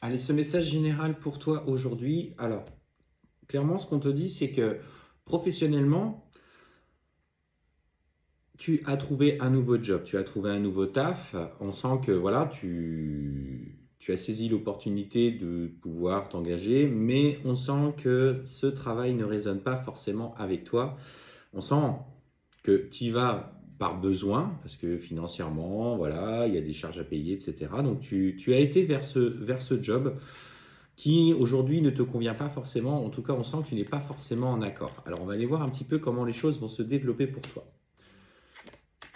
Allez, ce message général pour toi aujourd'hui. Alors, clairement, ce qu'on te dit, c'est que professionnellement, tu as trouvé un nouveau job, tu as trouvé un nouveau taf. On sent que voilà, tu as saisi l'opportunité de pouvoir t'engager, mais on sent que ce travail ne résonne pas forcément avec toi. On sent que tu y vas par besoin, parce que financièrement, voilà, il y a des charges à payer, etc. Donc, tu as été vers ce job qui aujourd'hui ne te convient pas forcément. En tout cas, on sent que tu n'es pas forcément en accord. Alors, on va aller voir un petit peu comment les choses vont se développer pour toi.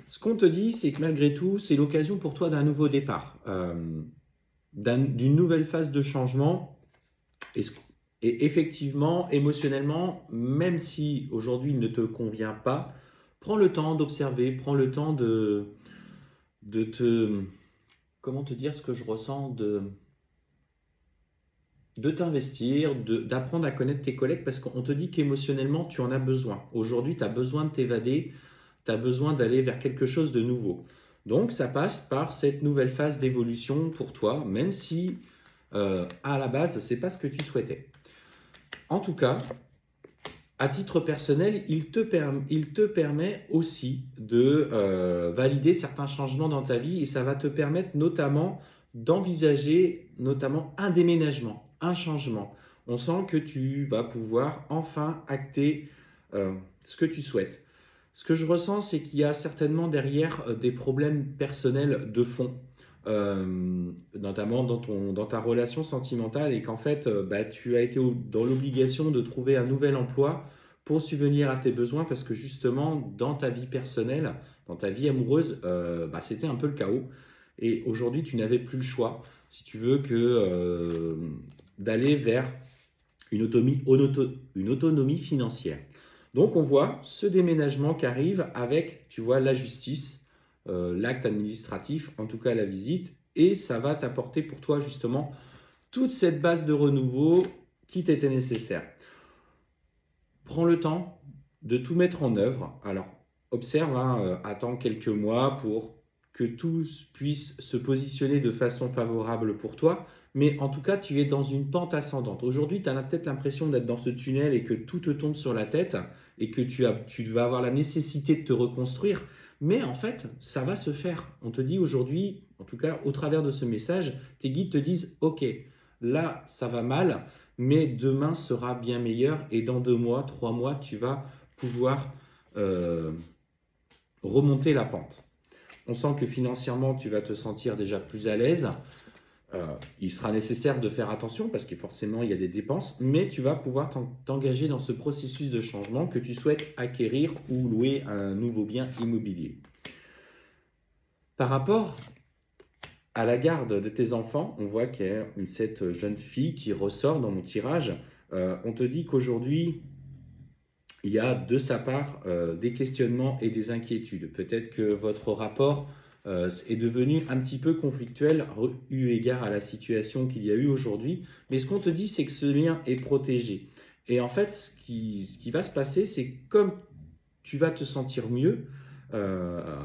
Ce qu'on te dit, c'est que malgré tout, c'est l'occasion pour toi d'un nouveau départ, d'une nouvelle phase de changement. Et, et effectivement, émotionnellement, même si aujourd'hui il ne te convient pas, prends le temps d'observer, prends le temps de te... Comment te dire ce que je ressens de t'investir, d'apprendre à connaître tes collègues parce qu'on te dit qu'émotionnellement, tu en as besoin. Aujourd'hui, tu as besoin de t'évader, tu as besoin d'aller vers quelque chose de nouveau. Donc, ça passe par cette nouvelle phase d'évolution pour toi, même si à la base, ce n'est pas ce que tu souhaitais. En tout cas, à titre personnel, il te permet aussi de valider certains changements dans ta vie et ça va te permettre notamment d'envisager notamment un déménagement, un changement. On sent que tu vas pouvoir enfin acter ce que tu souhaites. Ce que je ressens, c'est qu'il y a certainement derrière des problèmes personnels de fond, notamment dans ta relation sentimentale, et qu'en fait, tu as été dans l'obligation de trouver un nouvel emploi pour subvenir à tes besoins, parce que justement, dans ta vie personnelle, dans ta vie amoureuse, c'était un peu le chaos. Et aujourd'hui, tu n'avais plus le choix, si tu veux, que d'aller vers une autonomie financière. Donc on voit ce déménagement qui arrive avec, tu vois, la justice, l'acte administratif, en tout cas la visite, et ça va t'apporter pour toi justement toute cette base de renouveau qui t'était nécessaire. Prends le temps de tout mettre en œuvre. Alors observe, attends quelques mois pour que tout puisse se positionner de façon favorable pour toi. Mais en tout cas, tu es dans une pente ascendante. Aujourd'hui, tu as peut-être l'impression d'être dans ce tunnel et que tout te tombe sur la tête et que tu vas avoir la nécessité de te reconstruire. Mais en fait, ça va se faire. On te dit aujourd'hui, en tout cas au travers de ce message, tes guides te disent, OK, là, ça va mal, mais demain sera bien meilleur et dans 2 mois, 3 mois, tu vas pouvoir euh, remonter la pente. On sent que financièrement, tu vas te sentir déjà plus à l'aise. Il sera nécessaire de faire attention parce que forcément, il y a des dépenses, mais tu vas pouvoir t'engager dans ce processus de changement que tu souhaites acquérir ou louer un nouveau bien immobilier. Par rapport à la garde de tes enfants, on voit qu'il y a cette jeune fille qui ressort dans mon tirage. On te dit qu'aujourd'hui, il y a de sa part des questionnements et des inquiétudes. Peut-être que votre rapport est devenu un petit peu conflictuel eu égard à la situation qu'il y a eu aujourd'hui. Mais ce qu'on te dit, c'est que ce lien est protégé. Et en fait, ce qui va se passer, c'est que comme tu vas te sentir mieux euh,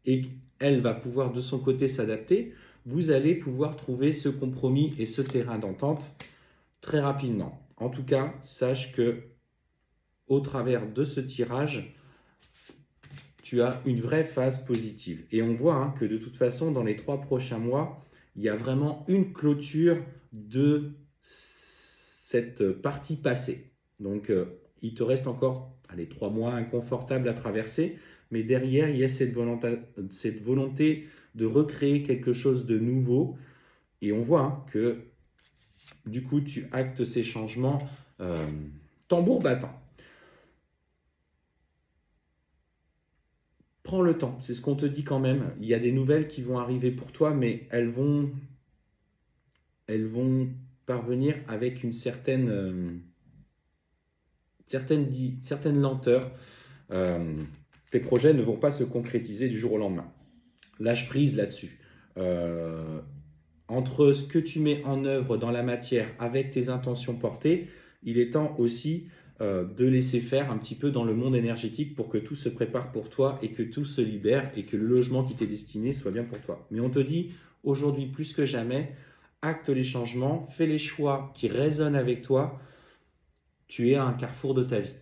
et qu'elle va pouvoir de son côté s'adapter, vous allez pouvoir trouver ce compromis et ce terrain d'entente très rapidement. En tout cas, sache que au travers de ce tirage, tu as une vraie phase positive. Et on voit que de toute façon, dans les 3 prochains mois, il y a vraiment une clôture de cette partie passée. Donc, il te reste encore 3 mois inconfortables à traverser, mais derrière, il y a cette volonté de recréer quelque chose de nouveau. Et on voit que du coup, tu actes ces changements tambour battant. Prends le temps, c'est ce qu'on te dit quand même. Il y a des nouvelles qui vont arriver pour toi, mais elles vont parvenir avec une certaine lenteur. Tes projets ne vont pas se concrétiser du jour au lendemain. Lâche prise là-dessus. Euh, Entre ce que tu mets en œuvre dans la matière avec tes intentions portées, il est temps aussi de laisser faire un petit peu dans le monde énergétique pour que tout se prépare pour toi et que tout se libère et que le logement qui t'est destiné soit bien pour toi. Mais on te dit aujourd'hui plus que jamais, acte les changements, fais les choix qui résonnent avec toi. Tu es à un carrefour de ta vie.